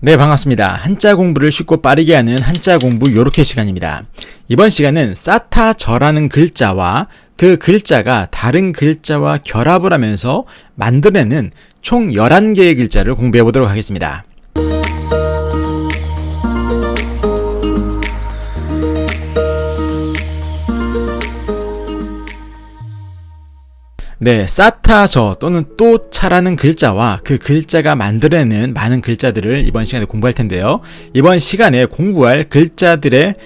네, 반갑습니다. 한자 공부를 쉽고 빠르게 하는 한자 공부 요렇게 시간입니다. 이번 시간은 사타저라는 글자와 그 글자가 다른 글자와 결합을 하면서 만들어내는 총 11개의 글자를 공부해 보도록 하겠습니다. 네, 사타저 또는 또차라는 글자와 그 글자가 만들어내는 많은 글자들을 이번 시간에 공부할 텐데요. 이번 시간에 공부할 글자들을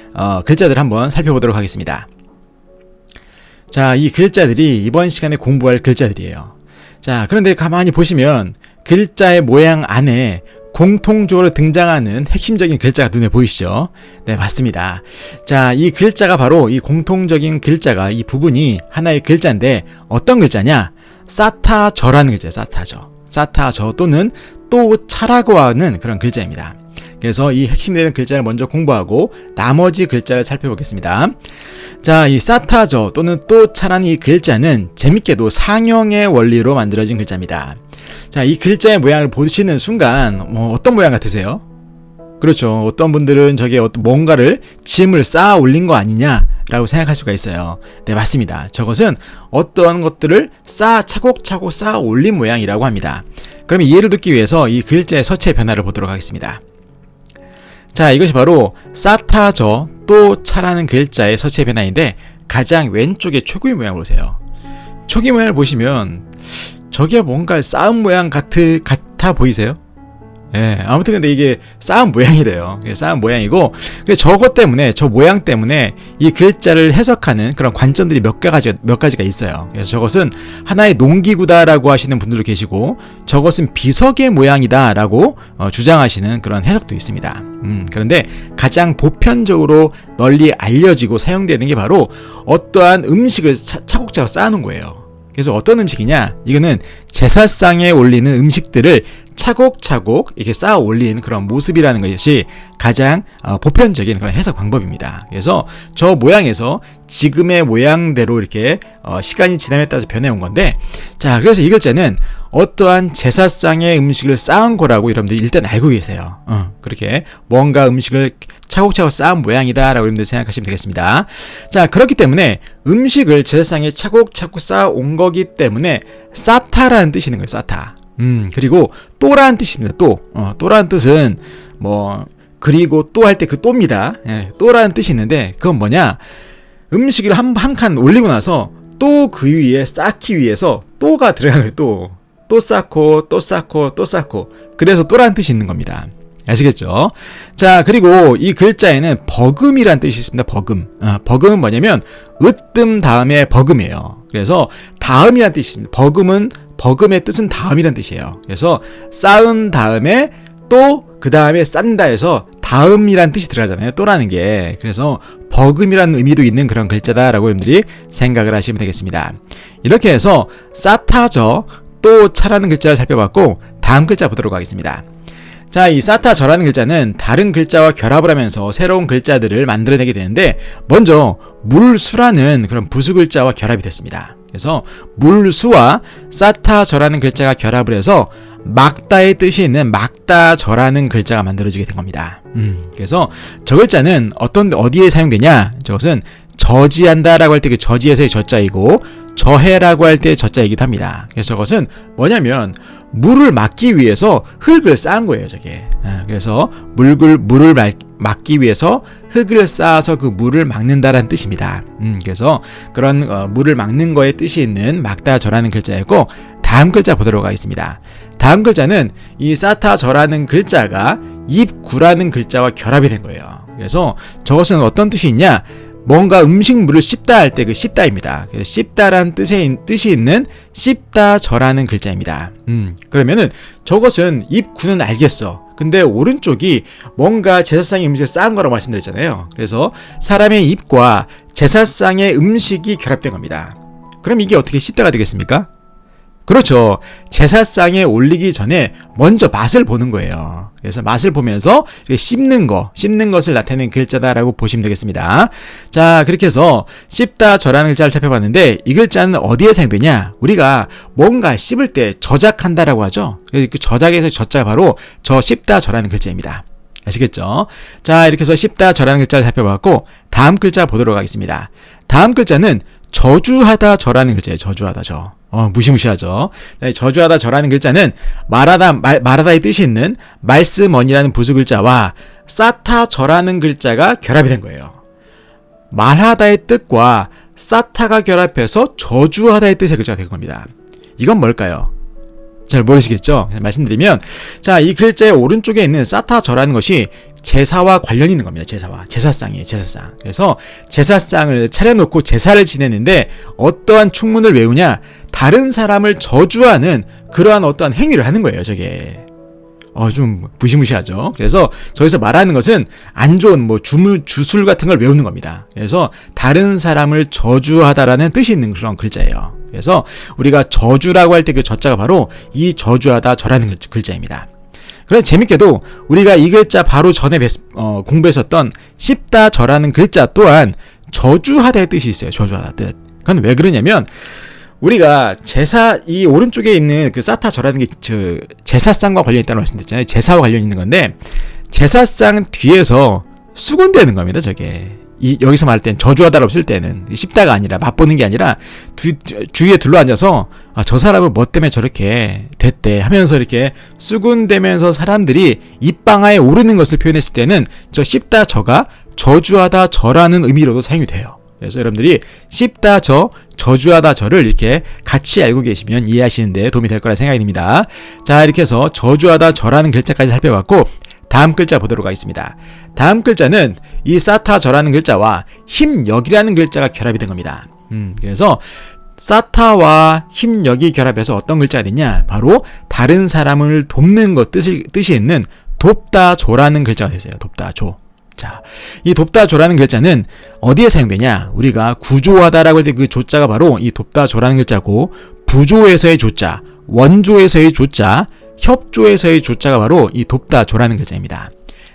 한번 살펴보도록 하겠습니다. 자, 이 글자들이 이번 시간에 공부할 글자들이에요. 자, 그런데 가만히 보시면 글자의 모양 안에 공통적으로 등장하는 핵심적인 글자가 눈에 보이시죠? 네, 맞습니다. 자, 이 글자가 바로 이 공통적인 글자가 이 부분이 하나의 글자인데 어떤 글자냐? 사타저라는 글자예요. 사타저 또는 또차라고 하는 그런 글자입니다. 그래서 이 핵심되는 글자를 먼저 공부하고 나머지 글자를 살펴보겠습니다. 자, 이 사타저 또는 또차라는 이 글자는 재밌게도 상형의 원리로 만들어진 글자입니다. 자, 이 글자의 모양을 보시는 순간 어떤 모양 같으세요? 그렇죠. 어떤 분들은 저게 뭔가를 짐을 쌓아 올린 거 아니냐라고 생각할 수가 있어요. 네, 맞습니다. 저것은 어떠한 것들을 차곡차곡 쌓아 올린 모양이라고 합니다. 그럼 이해를 돕기 위해서 이 글자의 서체의 변화를 보도록 하겠습니다. 자, 이것이 바로 사타저 또차라는 글자의 서체의 변화인데 가장 왼쪽에 초기 모양을 보세요. 초기 모양을 보시면 저게 뭔가 쌓은 모양 같아 보이세요? 예, 아무튼 근데 이게 쌓은 모양이래요. 쌓은 모양이고, 저것 때문에, 저 모양 때문에 이 글자를 해석하는 그런 관점들이 몇 가지가 있어요. 그래서 저것은 하나의 농기구다라고 하시는 분들도 계시고, 저것은 비석의 모양이다라고 주장하시는 그런 해석도 있습니다. 그런데 가장 보편적으로 널리 알려지고 사용되는 게 바로 어떠한 음식을 차곡차곡 쌓아놓은 거예요. 그래서 어떤 음식이냐? 이거는 제사상에 올리는 음식들을 차곡차곡 이렇게 쌓아 올리는 그런 모습이라는 것이 가장 보편적인 그런 해석 방법입니다. 그래서 저 모양에서 지금의 모양대로 이렇게 시간이 지남에 따라서 변해온 건데, 자, 그래서 이 글자는 어떠한 제사상의 음식을 쌓은 거라고 여러분들이 일단 알고 계세요. 그렇게 뭔가 음식을 차곡차곡 쌓은 모양이다 라고 여러분들 생각하시면 되겠습니다. 자, 그렇기 때문에 음식을 제사상에 차곡차곡 쌓아온 거기 때문에 사타라는 뜻이 있는 거예요. 사타. 그리고 또라는 뜻이 있습니다. 또라는 뜻은 그리고 또 할 때 그 또입니다. 예, 또라는 뜻이 있는데 그건 뭐냐? 음식을 한 칸 올리고 나서 또 그 위에 쌓기 위해서 또가 들어가는 거예요. 또 쌓고 또 쌓고 또 쌓고. 그래서 또라는 뜻이 있는 겁니다. 아시겠죠? 자, 그리고 이 글자에는 버금이라는 뜻이 있습니다. 버금은 뭐냐면 으뜸 다음에 버금이에요. 그래서 다음이라는 뜻이 있습니다. 버금의 뜻은 다음이라는 뜻이에요. 그래서 쌓은 다음에 또 그 다음에 쌓는다 해서 다음이라는 뜻이 들어가잖아요. 또라는 게. 그래서 버금이라는 의미도 있는 그런 글자다라고 여러분들이 생각을 하시면 되겠습니다. 이렇게 해서 사타저 또차라는 글자를 살펴봤고 다음 글자 보도록 하겠습니다. 자, 이 사타저라는 글자는 다른 글자와 결합을 하면서 새로운 글자들을 만들어내게 되는데 먼저 물수라는 그런 부수 글자와 결합이 됐습니다. 그래서 물수와 사타저라는 글자가 결합을 해서 막다의 뜻이 있는 막다저라는 글자가 만들어지게 된 겁니다. 그래서 저 글자는 어디에 사용되냐? 저것은 저지한다라고 할 때 그 저지에서의 저자이고 저해라고 할 때 저자이기도 합니다. 그래서 저것은 뭐냐면 물을 막기 위해서 흙을 쌓은 거예요, 저게. 그래서 물을 막기 위해서 흙을 쌓아서 그 물을 막는다라는 뜻입니다. 그래서 그런 물을 막는 거에 뜻이 있는 막다저라는 글자이고 다음 글자 보도록 하겠습니다. 다음 글자는 이 사타저라는 글자가 입구라는 글자와 결합이 된 거예요. 그래서 저것은 어떤 뜻이 있냐? 뭔가 음식물을 씹다 할 때 그 씹다입니다. 씹다라는 뜻이 있는 씹다저라는 글자입니다. 그러면은 저것은 입구는 알겠어. 근데 오른쪽이 뭔가 제사상의 음식을 쌓은 거라고 말씀드렸잖아요. 그래서 사람의 입과 제사상의 음식이 결합된 겁니다. 그럼 이게 어떻게 씹다가 되겠습니까? 그렇죠. 제사상에 올리기 전에 먼저 맛을 보는 거예요. 그래서 맛을 보면서 씹는 것을 나타내는 글자다라고 보시면 되겠습니다. 자, 그렇게 해서 씹다 저라는 글자를 살펴봤는데 이 글자는 어디에 사용되냐? 우리가 뭔가 씹을 때 저작한다라고 하죠. 그 저작에서 저자가 바로 저 씹다 저라는 글자입니다. 아시겠죠? 자, 이렇게 해서 씹다 저라는 글자를 살펴봤고 다음 글자 보도록 하겠습니다. 다음 글자는 저주하다 저라는 글자예요. 저주하다 저. 무시무시하죠. 네, 저주하다 저라는 글자는 말하다의 뜻이 있는 말씀언이라는 부수 글자와 싸타 저라는 글자가 결합이 된 거예요. 말하다의 뜻과 싸타가 결합해서 저주하다의 뜻의 글자가 된 겁니다. 이건 뭘까요? 잘 모르시겠죠? 말씀드리면, 자, 이 글자의 오른쪽에 있는 싸타 저라는 것이 제사와 관련이 있는 겁니다. 제사상이에요. 제사상. 그래서 제사상을 차려놓고 제사를 지내는데 어떠한 축문을 외우냐? 다른 사람을 저주하는 그러한 어떠한 행위를 하는 거예요. 저게. 좀 무시무시하죠. 그래서 저기서 말하는 것은 안 좋은 주술 같은 걸 외우는 겁니다. 그래서 다른 사람을 저주하다라는 뜻이 있는 그런 글자예요. 그래서 우리가 저주라고 할 때 그 저자가 바로 이 저주하다 저라는 글자입니다. 그래서 재밌게도 우리가 이 글자 바로 전에 공부했었던 씹다 저라는 글자 또한 저주하다의 뜻이 있어요. 저주하다 뜻. 그건 왜 그러냐면 우리가 이 오른쪽에 있는 그 싸타 저라는 게 제사상과 관련이 있다고 말씀드렸잖아요. 제사와 관련이 있는 건데 제사상 뒤에서 수군대는 겁니다. 저게. 여기서 말할 땐 저주하다라고 쓸 때는 씹다가 아니라 맛보는 게 아니라 주위에 둘러앉아서 저 사람은 뭐 때문에 저렇게 됐대 하면서 이렇게 수군대면서 사람들이 입방아에 오르는 것을 표현했을 때는 저 씹다 저가 저주하다 저라는 의미로도 사용이 돼요. 그래서 여러분들이 씹다 저주하다 저를 이렇게 같이 알고 계시면 이해하시는 데 도움이 될 거라 생각이 듭니다. 자, 이렇게 해서 저주하다 저라는 글자까지 살펴봤고 다음 글자 보도록 하겠습니다. 다음 글자는 이 싸타 저라는 글자와 힘력이라는 글자가 결합이 된 겁니다. 그래서 싸타와 힘력이 결합해서 어떤 글자가 됐냐? 바로 다른 사람을 돕는 것 뜻이 있는 돕다 조라는 글자가 됐어요. 돕다 조. 자, 이 돕다 조라는 글자는 어디에 사용되냐? 우리가 구조하다라고 할 때 그 조자가 바로 이 돕다 조라는 글자고 부조에서의 조자, 원조에서의 조자, 협조에서의 조자가 바로 이 돕다 조라는 글자입니다.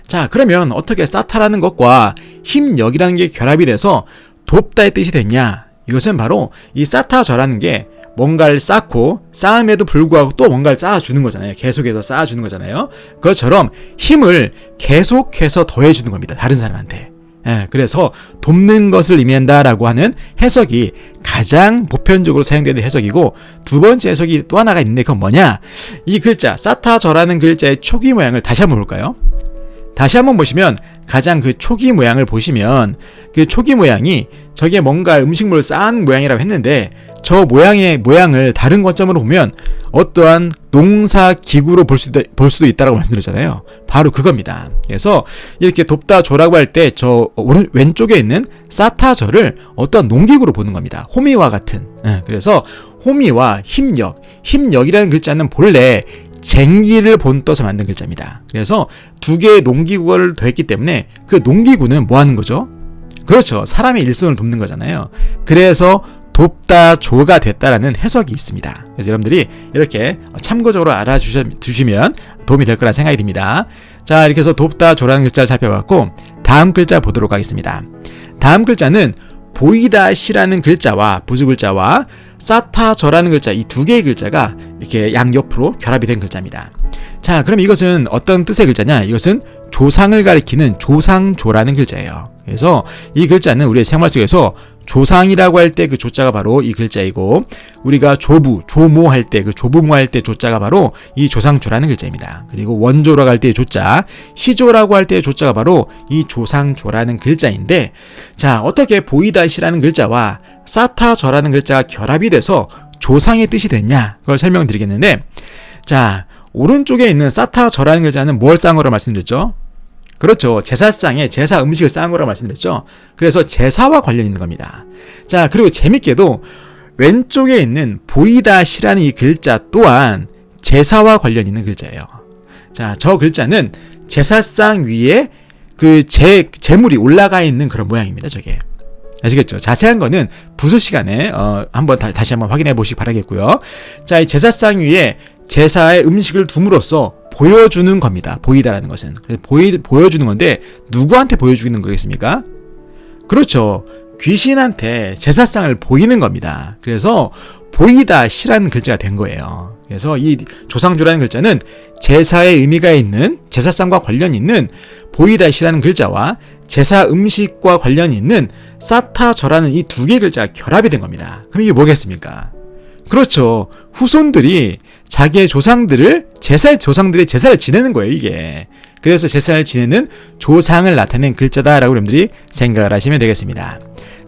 자, 그러면 어떻게 싸타라는 것과 힘력이라는 게 결합이 돼서 돕다의 뜻이 됐냐? 이것은 바로 이 싸타 저라는 게 뭔가를 쌓고 쌓음에도 불구하고 또 뭔가를 쌓아주는 거잖아요. 계속해서 쌓아주는 거잖아요. 그것처럼 힘을 계속해서 더해주는 겁니다. 다른 사람한테. 그래서 돕는 것을 의미한다라고 하는 해석이 가장 보편적으로 사용되는 해석이고 두 번째 해석이 또 하나가 있는데 그건 뭐냐? 이 글자 싸타 저라는 글자의 초기 모양을 다시 한번 볼까요? 다시 한번 보시면 가장 그 초기 모양을 보시면 그 초기 모양이 저게 뭔가 음식물을 쌓은 모양이라고 했는데 저 모양을 다른 관점으로 보면 어떠한 농사 기구로 볼 수도 있다라고 말씀드렸잖아요. 바로 그겁니다. 그래서 이렇게 돕다 조라고 할 때 저 왼쪽에 있는 싸타저를 어떠한 농기구로 보는 겁니다. 호미와 같은. 그래서 호미와 힘력이라는 글자는 본래 쟁기를 본떠서 만든 글자입니다. 그래서 두 개의 농기구를 더했기 때문에 그 농기구는 뭐 하는 거죠? 그렇죠. 사람의 일손을 돕는 거잖아요. 그래서 돕다 조가 됐다라는 해석이 있습니다. 그래서 여러분들이 이렇게 참고적으로 알아두시면 도움이 될 거라 생각이 듭니다. 자, 이렇게 해서 돕다 조라는 글자를 살펴봤고 다음 글자 보도록 하겠습니다. 다음 글자는 보이다시라는 글자와 부수 글자와 싸타저라는 글자, 이 두 개의 글자가 이렇게 양옆으로 결합이 된 글자입니다. 자, 그럼 이것은 어떤 뜻의 글자냐? 이것은 조상을 가리키는 조상조라는 글자예요. 그래서 이 글자는 우리의 생활 속에서 조상이라고 할 때 그 조자가 바로 이 글자이고, 우리가 조모 할 때 그 조부모 할 때 조자가 바로 이 조상조라는 글자입니다. 그리고 원조라고 할 때 조자, 시조라고 할 때 조자가 바로 이 조상조라는 글자인데, 자, 어떻게 보이다시라는 글자와 싸타저라는 글자가 결합이 돼서 조상의 뜻이 됐냐? 그걸 설명드리겠는데, 자, 오른쪽에 있는 싸타저라는 글자는 뭘 쌓은 거라고 말씀드렸죠? 그렇죠. 제사상에 제사 음식을 쌓은 거라고 말씀드렸죠. 그래서 제사와 관련이 있는 겁니다. 자, 그리고 재밌게도 왼쪽에 있는 보이다시라는 이 글자 또한 제사와 관련이 있는 글자예요. 자, 저 글자는 제사상 위에 그 재물이 올라가 있는 그런 모양입니다. 저게. 아시겠죠? 자세한 거는 부수 시간에 한번 다시 한번 확인해 보시기 바라겠고요. 자, 이 제사상 위에 제사의 음식을 둠으로써 보여주는 겁니다. 보이다라는 것은. 그래서 보여주는 건데 누구한테 보여주는 거겠습니까? 그렇죠. 귀신한테 제사상을 보이는 겁니다. 그래서 보이다 시라는 글자가 된 거예요. 그래서 이 조상조라는 글자는 제사의 의미가 있는 제사상과 관련 있는 보이다 시라는 글자와 제사 음식과 관련 있는 사타저라는 이 두 개의 글자가 결합이 된 겁니다. 그럼 이게 뭐겠습니까? 그렇죠. 후손들이 자기의 조상들의 제사를 지내는 거예요, 이게. 그래서 제사를 지내는 조상을 나타낸 글자다라고 여러분들이 생각을 하시면 되겠습니다.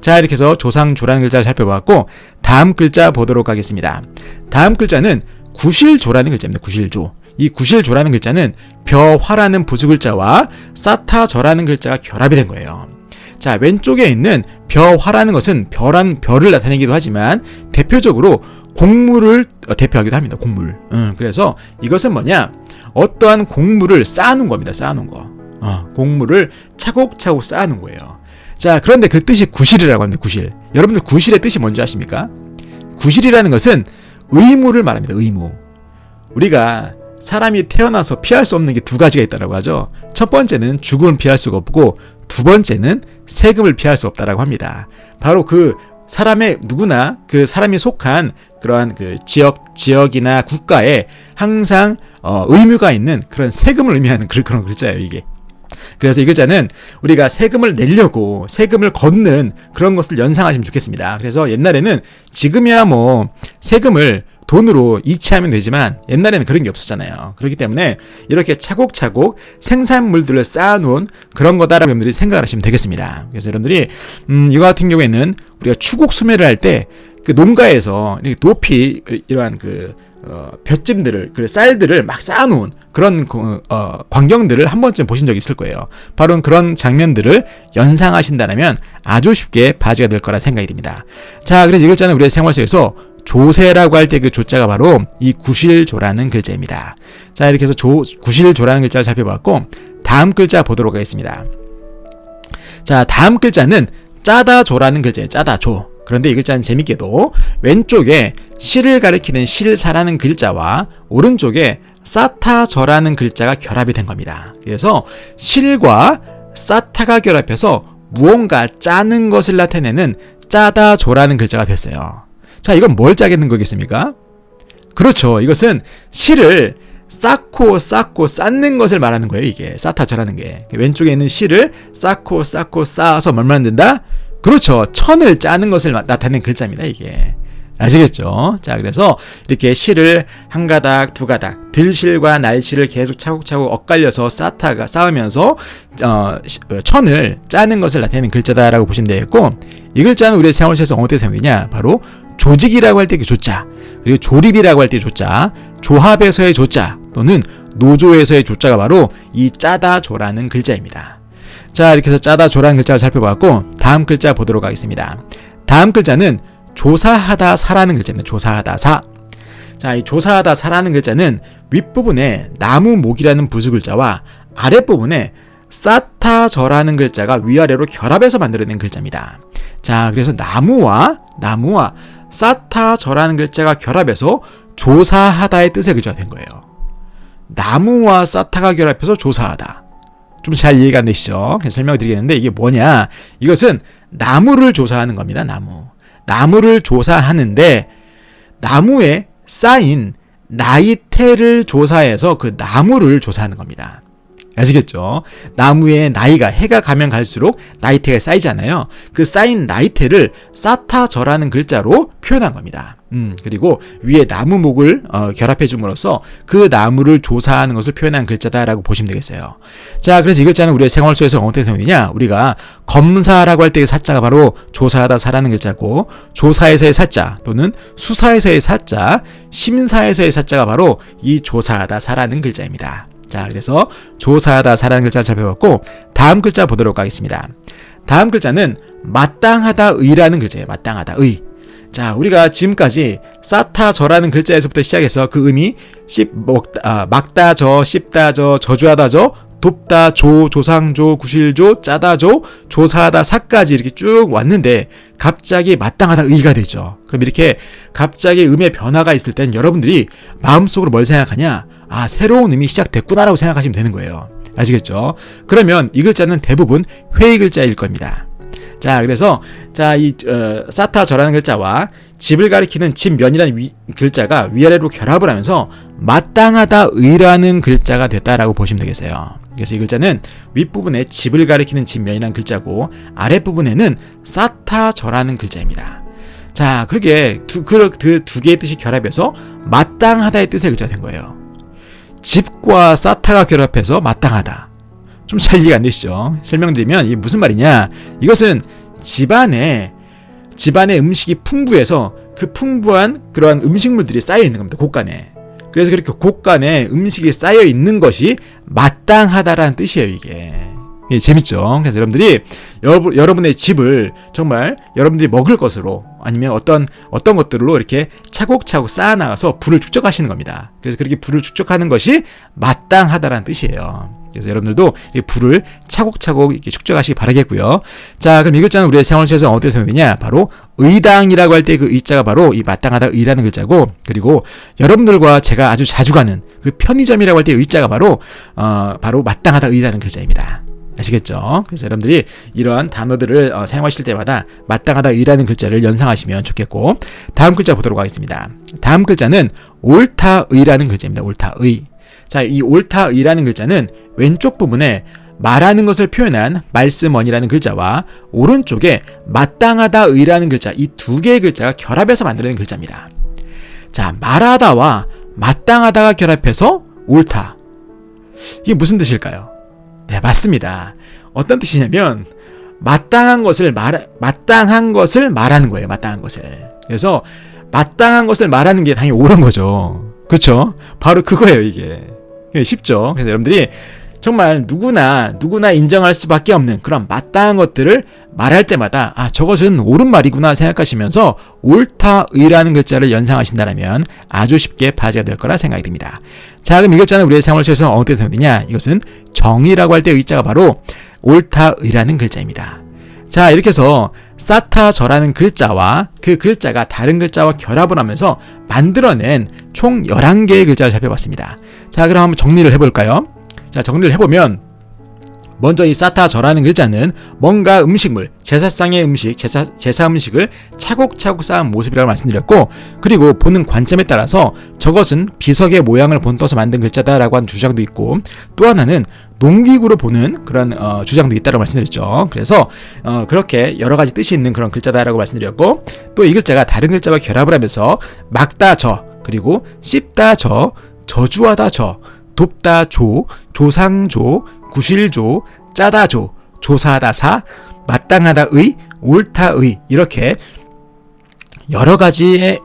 자, 이렇게 해서 조상조라는 글자를 살펴봤고 다음 글자 보도록 하겠습니다. 다음 글자는 구실조라는 글자입니다. 구실조. 이 구실조라는 글자는 벼화라는 부수글자와 사타저라는 글자가 결합이 된 거예요. 자, 왼쪽에 있는 벼화라는 것은 별을 나타내기도 하지만 대표적으로 곡물을 대표하기도 합니다. 곡물. 그래서 이것은 뭐냐? 어떠한 곡물을 쌓아놓은 겁니다. 쌓아놓은 거. 곡물을 차곡차곡 쌓아놓은 거예요. 자, 그런데 그 뜻이 구실이라고 합니다. 구실. 여러분들 구실의 뜻이 뭔지 아십니까? 구실이라는 것은 의무를 말합니다. 의무. 우리가 사람이 태어나서 피할 수 없는 게 두 가지가 있다고 하죠. 첫 번째는 죽음을 피할 수가 없고 두 번째는 세금을 피할 수 없다라고 합니다. 바로 그 사람의 누구나 그 사람이 속한 그러한 그 지역이나 국가에 항상 의무가 있는 그런 세금을 의미하는 그런 글자예요, 이게. 그래서 이 글자는 우리가 세금을 내려고 세금을 걷는 그런 것을 연상하시면 좋겠습니다. 그래서 옛날에는 지금이야 뭐 세금을 돈으로 이체하면 되지만 옛날에는 그런 게 없었잖아요. 그렇기 때문에 이렇게 차곡차곡 생산물들을 쌓아놓은 그런 거다라고 여러분들이 생각을 하시면 되겠습니다. 그래서 여러분들이 이거 같은 경우에는 우리가 추곡 수매를 할 때 그 농가에서 이렇게 높이 이러한 그 볏짚들을 그 쌀들을 막 쌓아놓은 그런 광경들을 한 번쯤 보신 적이 있을 거예요. 바로 그런 장면들을 연상하신다면 아주 쉽게 바지가 될 거라 생각이 듭니다. 자, 그래서 이 글자는 우리의 생활 속에서 조세라고 할 때 그 조자가 바로 이 구실조라는 글자입니다. 자, 이렇게 해서 구실조라는 글자를 살펴봤고 다음 글자 보도록 하겠습니다. 자, 다음 글자는 짜다조라는 글자예요. 짜다조. 그런데 이 글자는 재밌게도 왼쪽에 실을 가리키는 실사라는 글자와 오른쪽에 사타저라는 글자가 결합이 된 겁니다. 그래서 실과 사타가 결합해서 무언가 짜는 것을 나타내는 짜다조라는 글자가 됐어요. 자, 이건 뭘 짜겠는 거겠습니까? 그렇죠. 이것은 실을 쌓고 쌓는 것을 말하는 거예요. 이게 사타저라는 게 왼쪽에 있는 실을 쌓고 쌓아서 뭘 만든다? 그렇죠. 천을 짜는 것을 나타내는 글자입니다. 이게 아시겠죠? 자, 그래서 이렇게 실을 한 가닥 두 가닥 들실과 날실을 계속 차곡차곡 엇갈려서 쌓으면서 천을 짜는 것을 나타내는 글자다라고 보시면 되겠고 이 글자는 우리의 생활 속에서 어떻게 사용되냐? 바로 조직이라고 할 때 그 조자, 그리고 조립이라고 할 때 조자, 조합에서의 조자 또는 노조에서의 조자가 바로 이 짜다조라는 글자입니다. 자, 이렇게 해서 짜다조라는 글자를 살펴봤고 다음 글자 보도록 하겠습니다. 다음 글자는 조사하다 사라는 글자입니다. 조사하다 사. 자, 이 조사하다 사라는 글자는 윗부분에 나무목이라는 부수글자와 아랫부분에 사타저라는 글자가 위아래로 결합해서 만들어낸 글자입니다. 자, 그래서 나무와 사타저라는 글자가 결합해서 조사하다의 뜻의 글자가 된 거예요. 나무와 사타가 결합해서 조사하다. 좀 잘 이해가 안 되시죠? 그래서 설명을 드리겠는데 이게 뭐냐? 이것은 나무를 조사하는 겁니다. 나무를 조사하는데 나무에 쌓인 나이테를 조사해서 그 나무를 조사하는 겁니다. 아시겠죠? 나무의 나이가 해가 가면 갈수록 나이테가 쌓이잖아요. 그 쌓인 나이테를 사타저라는 글자로 표현한 겁니다. 그리고 위에 나무목을 결합해 줌으로써 그 나무를 조사하는 것을 표현한 글자다라고 보시면 되겠어요. 자, 그래서 이 글자는 우리의 생활 속에서 어떻게 사용되냐? 우리가 검사라고 할 때의 사자가 바로 조사하다 사라는 글자고 조사에서의 사자 또는 수사에서의 사자, 심사에서의 사자가 바로 이 조사하다 사라는 글자입니다. 자, 그래서 조사하다 사라는 글자를 살펴봤고 다음 글자 보도록 하겠습니다. 다음 글자는 마땅하다 의라는 글자예요. 마땅하다 의. 자, 우리가 지금까지 사타저라는 글자에서부터 시작해서 그 의미 막다저, 씹다저, 저주하다저, 돕다 조, 조상조, 구실조, 짜다조, 조사하다 사까지 이렇게 쭉 왔는데 갑자기 마땅하다 의가 되죠. 그럼 이렇게 갑자기 음의 변화가 있을 땐 여러분들이 마음속으로 뭘 생각하냐? 아, 새로운 음이 시작됐구나라고 생각하시면 되는 거예요. 아시겠죠? 그러면 이 글자는 대부분 회의 글자일 겁니다. 자, 그래서 이 사타저라는 글자와 집을 가리키는 집면이라는 글자가 위아래로 결합을 하면서 마땅하다 의라는 글자가 됐다라고 보시면 되겠어요. 그래서 이 글자는 윗부분에 집을 가리키는 집면이라는 글자고 아랫부분에는 사타저라는 글자입니다. 자, 그게 그 두 개의 뜻이 결합해서 마땅하다의 뜻의 글자가 된 거예요. 집과 사타가 결합해서 마땅하다. 좀 잘 이해가 안 되시죠? 설명드리면 이게 무슨 말이냐? 이것은 집안에 음식이 풍부해서 그 풍부한 그러한 음식물들이 쌓여 있는 겁니다. 곳간에. 그래서 그렇게 곳간에 음식이 쌓여 있는 것이 마땅하다라는 뜻이에요, 이게. 예, 재밌죠? 그래서 여러분들이 여러분의 집을 정말 여러분들이 먹을 것으로 아니면 어떤 것들로 이렇게 차곡차곡 쌓아나가서 불을 축적하시는 겁니다. 그래서 그렇게 불을 축적하는 것이 마땅하다라는 뜻이에요. 그래서 여러분들도 이 불을 차곡차곡 이렇게 축적하시기 바라겠고요. 자, 그럼 이 글자는 우리의 생활 속에서 어떻게 사용되냐? 바로 의당이라고 할 때 그 의자가 바로 이 마땅하다 의라는 글자고, 그리고 여러분들과 제가 아주 자주 가는 그 편의점이라고 할 때 의자가 바로 마땅하다 의라는 글자입니다. 아시겠죠? 그래서 여러분들이 이러한 단어들을 사용하실 때마다 마땅하다 의라는 글자를 연상하시면 좋겠고, 다음 글자 보도록 하겠습니다. 다음 글자는 옳다 의라는 글자입니다. 옳다 의. 자, 이 옳다 의라는 글자는 왼쪽 부분에 말하는 것을 표현한 말씀원이라는 글자와 오른쪽에 마땅하다 의라는 글자, 이 두 개의 글자가 결합해서 만들어낸 글자입니다. 자, 말하다와 마땅하다가 결합해서 옳다. 이게 무슨 뜻일까요? 네, 맞습니다. 어떤 뜻이냐면 마땅한 것을 말하는 거예요. 마땅한 것을. 그래서 마땅한 것을 말하는 게 당연히 옳은 거죠. 그렇죠? 바로 그거예요, 이게. 쉽죠? 그래서 여러분들이 정말 누구나 인정할 수밖에 없는 그런 마땅한 것들을 말할 때마다 저것은 옳은 말이구나 생각하시면서 옳다 의라는 글자를 연상하신다면 아주 쉽게 파지가 될 거라 생각이 듭니다. 자, 그럼 이 글자는 우리의 생활 속에서 어떻게 사용되냐? 이것은 정의라고 할 때 의자가 바로 옳다 의라는 글자입니다. 자, 이렇게 해서 사타저라는 글자와 그 글자가 다른 글자와 결합을 하면서 만들어낸 총 11개의 글자를 살펴봤습니다. 자, 그럼 한번 정리를 해볼까요? 자, 정리를 해보면 먼저 이 사타저라는 글자는 뭔가 음식물, 제사상의 음식, 제사 음식을 차곡차곡 쌓은 모습이라고 말씀드렸고, 그리고 보는 관점에 따라서 저것은 비석의 모양을 본떠서 만든 글자다라고 하는 주장도 있고, 또 하나는 농기구로 보는 그런 주장도 있다고 말씀드렸죠. 그래서 그렇게 여러 가지 뜻이 있는 그런 글자다라고 말씀드렸고, 또 이 글자가 다른 글자와 결합을 하면서 막다 저, 그리고 씹다 저, 저주하다 저, 돕다 조, 조상조, 구실조, 짜다조, 조사하다 사, 마땅하다 의, 옳다 의, 이렇게 여러 가지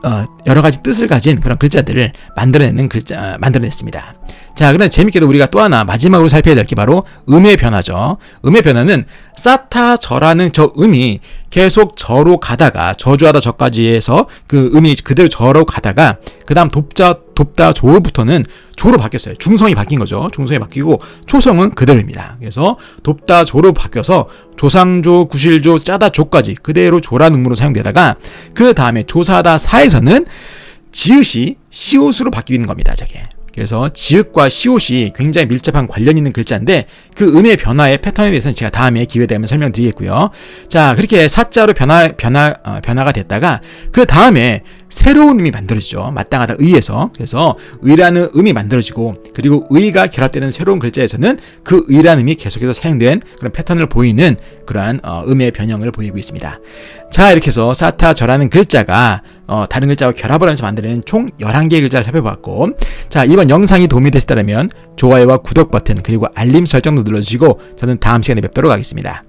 뜻을 가진 그런 글자들을 만들어냈습니다. 자, 그런데 재밌게도 우리가 또 하나 마지막으로 살펴야 될 게 바로 음의 변화죠. 음의 변화는 사타저라는 저 음이 계속 저로 가다가 저주하다 저까지 해서 그 음이 그대로 저로 가다가 그 다음 돕다 조부터는 조로 바뀌었어요. 중성이 바뀐 거죠. 중성이 바뀌고 초성은 그대로입니다. 그래서 돕다 조로 바뀌어서 조상조, 구실조, 짜다 조까지 그대로 조라는 음으로 사용되다가 그 다음에 조사하다 사에서는 지읒이 시옷으로 바뀌는 겁니다. 저게. 그래서 지읒과 시옷이 굉장히 밀접한 관련 있는 글자인데 그 음의 변화의 패턴에 대해서는 제가 다음에 기회 되면 설명드리겠고요. 자, 그렇게 사자로 변화가 됐다가 그 다음에 새로운 음이 만들어지죠. 마땅하다 의에서. 그래서 의라는 음이 만들어지고, 그리고 의가 결합되는 새로운 글자에서는 그 의라는 음이 계속해서 사용된 그런 패턴을 보이는 그러한 음의 변형을 보이고 있습니다. 자, 이렇게 해서 사타저라는 글자가 다른 글자와 결합을 하면서 만드는 총 11개의 글자를 살펴봤고, 자, 이번 영상이 도움이 되셨다면 좋아요와 구독 버튼 그리고 알림 설정도 눌러주시고 저는 다음 시간에 뵙도록 하겠습니다.